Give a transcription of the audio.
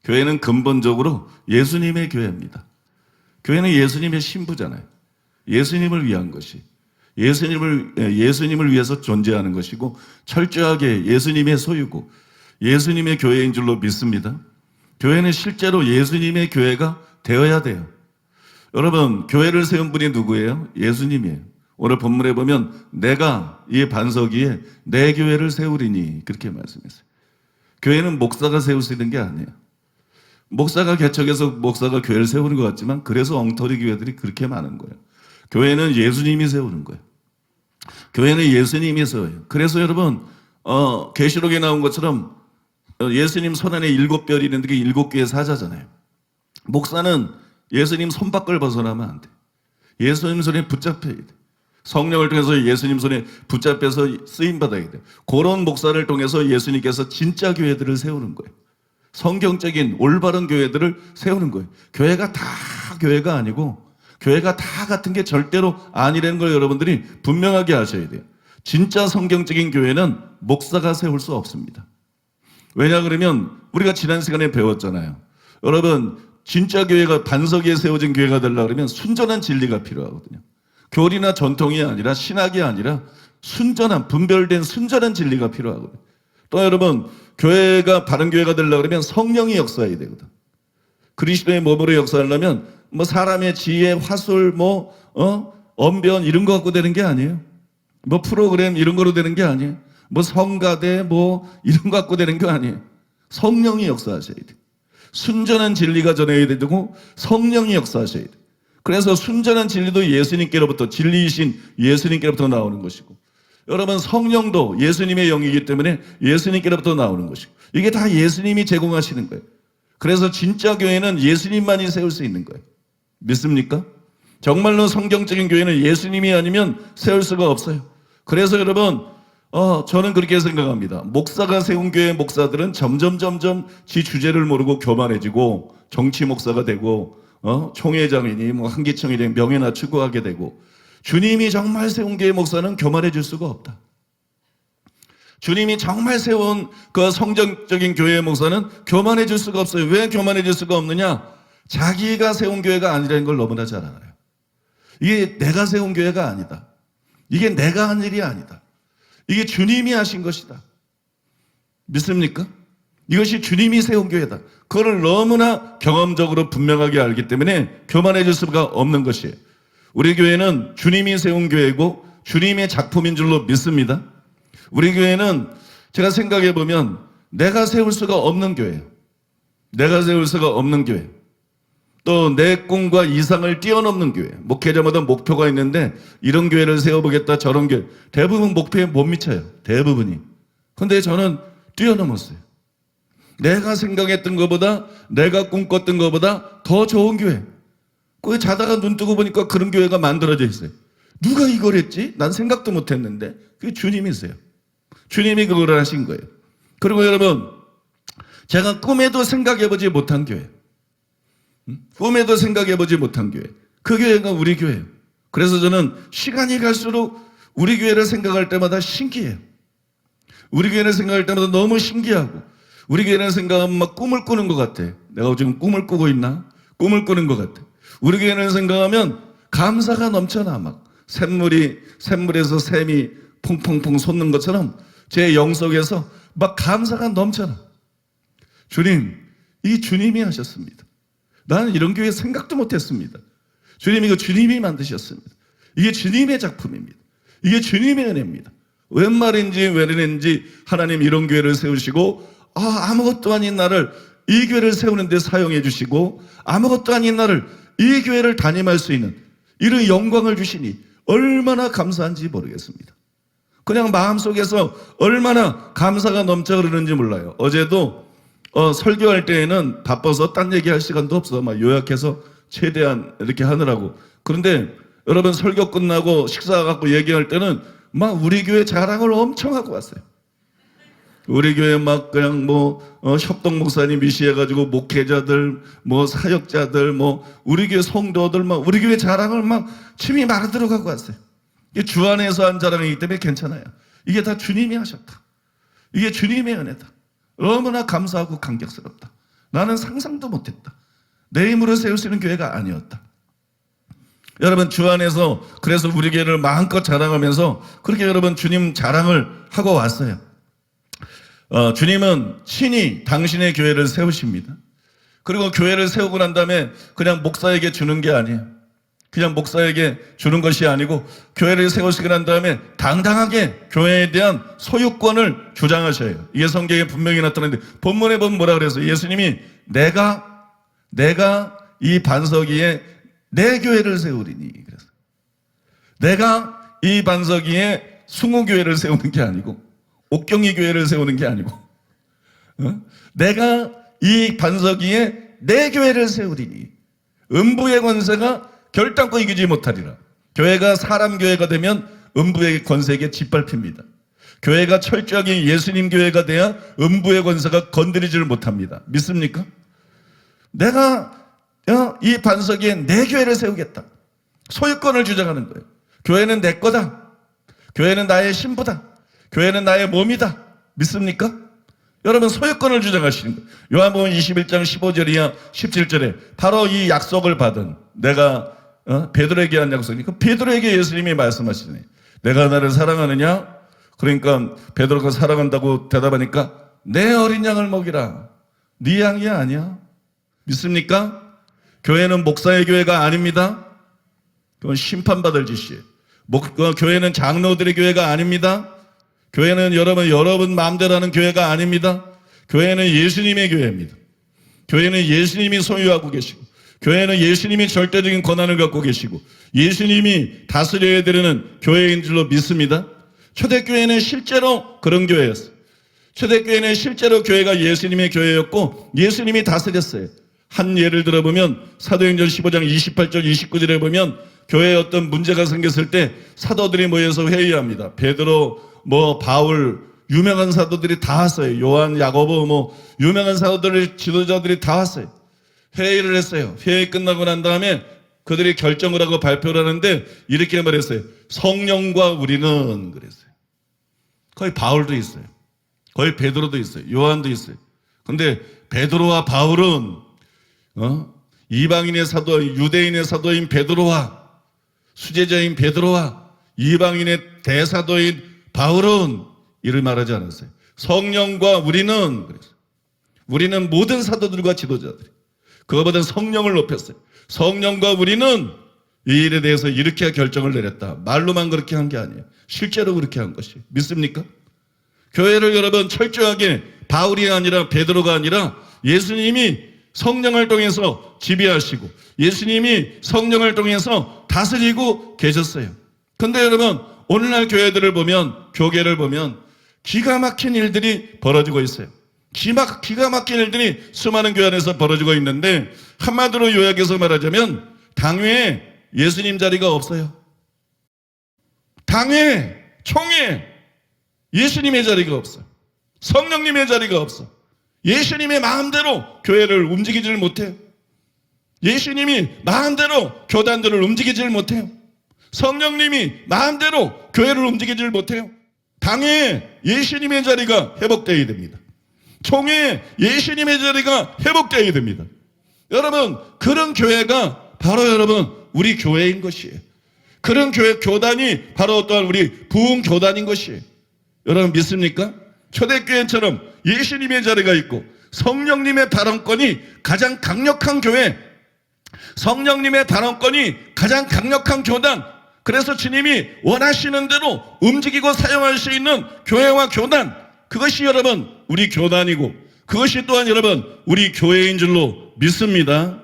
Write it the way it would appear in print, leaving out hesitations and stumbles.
교회는 근본적으로 예수님의 교회입니다. 교회는 예수님의 신부잖아요. 예수님을 위한 것이, 예수님을 위해서 존재하는 것이고 철저하게 예수님의 소유고 예수님의 교회인 줄로 믿습니다. 교회는 실제로 예수님의 교회가 되어야 돼요. 여러분, 교회를 세운 분이 누구예요? 예수님이에요. 오늘 본문에 보면 내가 이 반석 위에 내 교회를 세우리니 그렇게 말씀했어요. 교회는 목사가 세울 수 있는 게 아니에요. 목사가 개척해서 목사가 교회를 세우는 것 같지만 그래서 엉터리 교회들이 그렇게 많은 거예요. 교회는 예수님이 세우는 거예요. 교회는 예수님이 세워요. 그래서 여러분 계시록에 나온 것처럼 예수님 손 안에 7별이 있는데 그게 7개의 사자잖아요. 목사는 예수님 손바닥을 벗어나면 안 돼. 예수님 손에 붙잡혀야 돼. 성령을 통해서 예수님 손에 붙잡혀서 쓰임받아야 돼. 그런 목사를 통해서 예수님께서 진짜 교회들을 세우는 거예요. 성경적인 올바른 교회들을 세우는 거예요. 교회가 다 교회가 아니고 교회가 다 같은 게 절대로 아니라는 걸 여러분들이 분명하게 아셔야 돼요. 진짜 성경적인 교회는 목사가 세울 수 없습니다. 왜냐 그러면 우리가 지난 시간에 배웠잖아요. 여러분, 진짜 교회가 반석 위에 세워진 교회가 되려고 그러면 순전한 진리가 필요하거든요. 교리나 전통이 아니라 신학이 아니라 순전한 분별된 순전한 진리가 필요하거든요. 또 여러분, 교회가 바른 교회가 되려고 그러면 성령이 역사해야 되거든. 그리스도의 몸으로 역사하려면 뭐 사람의 지혜, 화술, 언변 이런 거 갖고 되는 게 아니에요. 뭐 프로그램 이런 거로 되는 게 아니에요. 뭐 성가대 이런 거 갖고 되는 게 아니에요. 성령이 역사하셔야 돼요. 순전한 진리가 전해야 되고 성령이 역사하셔야 돼요. 그래서 순전한 진리도 예수님께로부터, 진리이신 예수님께로부터 나오는 것이고, 여러분 성령도 예수님의 영이기 때문에 예수님께로부터 나오는 것이고, 이게 다 예수님이 제공하시는 거예요. 그래서 진짜 교회는 예수님만이 세울 수 있는 거예요. 믿습니까? 정말로 성경적인 교회는 예수님이 아니면 세울 수가 없어요. 그래서 여러분 저는 그렇게 생각합니다. 목사가 세운 교회 목사들은 점점 지 주제를 모르고 교만해지고 정치 목사가 되고 총회장이니 한기총회장 명예나 추구하게 되고, 주님이 정말 세운 교회 목사는 교만해질 수가 없다. 주님이 정말 세운 그 성경적인 교회의 목사는 교만해질 수가 없어요. 왜 교만해질 수가 없느냐? 자기가 세운 교회가 아니라는 걸 너무나 잘 알아요. 이게 내가 세운 교회가 아니다. 이게 내가 한 일이 아니다. 이게 주님이 하신 것이다. 믿습니까? 이것이 주님이 세운 교회다. 그걸 너무나 경험적으로 분명하게 알기 때문에 교만해질 수가 없는 것이에요. 우리 교회는 주님이 세운 교회고 주님의 작품인 줄로 믿습니다. 우리 교회는 제가 생각해 보면 내가 세울 수가 없는 교회예요. 내가 세울 수가 없는 교회. 또 내 꿈과 이상을 뛰어넘는 교회. 목회자마다 목표가 있는데 이런 교회를 세워보겠다, 저런 교회. 대부분 목표에 못 미쳐요. 대부분이. 근데 저는 뛰어넘었어요. 내가 생각했던 것보다, 내가 꿈꿨던 것보다 더 좋은 교회. 거기 자다가 눈 뜨고 보니까 그런 교회가 만들어져 있어요. 누가 이걸 했지? 난 생각도 못 했는데. 그게 주님이세요. 주님이 그걸 하신 거예요. 그리고 여러분, 제가 꿈에도 생각해보지 못한 교회. 꿈에도 생각해보지 못한 교회. 그 교회가 우리 교회예요. 그래서 저는 시간이 갈수록 우리 교회를 생각할 때마다 신기해요. 우리 교회를 생각할 때마다 너무 신기하고, 우리 교회를 생각하면 막 꿈을 꾸는 것 같아. 내가 지금 꿈을 꾸고 있나? 꿈을 꾸는 것 같아. 우리 교회를 생각하면 감사가 넘쳐나. 막 샘물에서 샘이 퐁퐁퐁 솟는 것처럼 제 영 속에서 막 감사가 넘쳐나. 주님, 이 주님이 하셨습니다. 나는 이런 교회 생각도 못했습니다. 주님, 이거 주님이 만드셨습니다. 이게 주님의 작품입니다. 이게 주님의 은혜입니다. 웬 말인지 왜 이랬는지 하나님 이런 교회를 세우시고 아무것도 아닌 나를 이 교회를 세우는데 사용해 주시고, 아무것도 아닌 나를 이 교회를 담임할 수 있는 이런 영광을 주시니 얼마나 감사한지 모르겠습니다. 그냥 마음속에서 얼마나 감사가 넘쳐 흐르는지 몰라요. 어제도 설교할 때에는 바빠서 딴 얘기할 시간도 없어. 막 요약해서 최대한 이렇게 하느라고. 그런데 여러분, 설교 끝나고 식사 갖고 얘기할 때는 막 우리 교회 자랑을 엄청 하고 왔어요. 우리 교회 막 그냥 협동 목사님 미시해가지고 목회자들, 사역자들, 우리 교회 성도들 막 우리 교회 자랑을 막 침이 마르도록 하고 왔어요. 이게 주 안에서 한 자랑이기 때문에 괜찮아요. 이게 다 주님이 하셨다. 이게 주님의 은혜다. 너무나 감사하고 감격스럽다. 나는 상상도 못했다. 내 힘으로 세울 수 있는 교회가 아니었다. 여러분, 주 안에서 그래서 우리 교회를 마음껏 자랑하면서 그렇게 여러분 주님 자랑을 하고 왔어요. 주님은 친히 당신의 교회를 세우십니다. 그리고 교회를 세우고 난 다음에 그냥 목사에게 주는 게 아니에요. 그냥 목사에게 주는 것이 아니고 교회를 세우시고 난 다음에 당당하게 교회에 대한 소유권을 주장하셔요. 이게 성경에 분명히 나타나는데 본문에 보면 뭐라 그래서 예수님이 내가 이 반석 위에 내 교회를 세우리니, 그래서 내가 이 반석 위에 숭호교회를 세우는 게 아니고 옥경이 교회를 세우는 게 아니고 내가 이 반석 위에 내 교회를 세우리니 음부의 권세가 결단코 이기지 못하리라. 교회가 사람 교회가 되면 음부의 권세에게 짓밟힙니다. 교회가 철저하게 예수님 교회가 돼야 음부의 권세가 건드리지를 못합니다. 믿습니까? 내가 이 반석 위에 내 교회를 세우겠다. 소유권을 주장하는 거예요. 교회는 내 거다. 교회는 나의 신부다. 교회는 나의 몸이다. 믿습니까? 여러분, 소유권을 주장하시는 거예요. 요한복음 21장 15절이야 17절에 바로 이 약속을 받은, 내가 베드로에게 한 약속이니까 베드로에게 예수님이 말씀하시네. 내가 나를 사랑하느냐? 그러니까 베드로가 사랑한다고 대답하니까 내 어린 양을 먹이라. 네 양이 아니야. 믿습니까? 교회는 목사의 교회가 아닙니다. 그건 심판받을 짓이에요. 교회는 장로들의 교회가 아닙니다. 교회는 여러분 마음대로 하는 교회가 아닙니다. 교회는 예수님의 교회입니다. 교회는 예수님이 소유하고 계시고, 교회는 예수님이 절대적인 권한을 갖고 계시고, 예수님이 다스려야 되는 교회인 줄로 믿습니다. 초대교회는 실제로 그런 교회였어요. 초대교회는 실제로 교회가 예수님의 교회였고 예수님이 다스렸어요. 한 예를 들어보면 사도행전 15장 28절 29절에 보면 교회에 어떤 문제가 생겼을 때 사도들이 모여서 회의합니다. 베드로, 바울, 유명한 사도들이 다 왔어요. 요한, 야고보, 유명한 사도들, 지도자들이 다 왔어요. 회의를 했어요. 회의 끝나고 난 다음에 그들이 결정을 하고 발표를 하는데 이렇게 말했어요. 성령과 우리는, 그랬어요. 거기 바울도 있어요. 거기 베드로도 있어요. 요한도 있어요. 근데 베드로와 바울은 이방인의 사도, 유대인의 사도인 베드로와 수제자인 베드로와 이방인의 대사도인 바울은 이를 말하지 않았어요. 성령과 우리는, 그랬어요. 우리는 모든 사도들과 지도자들이 그거보다 성령을 높였어요. 성령과 우리는 이 일에 대해서 이렇게 결정을 내렸다. 말로만 그렇게 한 게 아니에요. 실제로 그렇게 한 것이. 믿습니까? 교회를 여러분 철저하게 바울이 아니라 베드로가 아니라 예수님이 성령을 통해서 지배하시고 예수님이 성령을 통해서 다스리고 계셨어요. 근데 여러분, 오늘날 교회들을 보면, 교계를 보면 기가 막힌 일들이 벌어지고 있어요. 기가 막힌 일들이 수많은 교회 안에서 벌어지고 있는데 한마디로 요약해서 말하자면 당회에 예수님 자리가 없어요. 당회, 총회, 예수님의 자리가 없어요. 성령님의 자리가 없어. 예수님의 마음대로 교회를 움직이질 못해요. 예수님이 마음대로 교단들을 움직이질 못해요. 성령님이 마음대로 교회를 움직이질 못해요. 당회에 예수님의 자리가 회복되어야 됩니다. 총회에 예수님의 자리가 회복되어야 됩니다. 여러분, 그런 교회가 바로 여러분 우리 교회인 것이에요. 그런 교회 교단이 바로 또한 우리 부흥 교단인 것이에요. 여러분 믿습니까? 초대교회처럼 예수님의 자리가 있고 성령님의 발언권이 가장 강력한 교회, 성령님의 발언권이 가장 강력한 교단, 그래서 주님이 원하시는 대로 움직이고 사용할 수 있는 교회와 교단, 그것이 여러분 우리 교단이고 그것이 또한 여러분 우리 교회인 줄로 믿습니다.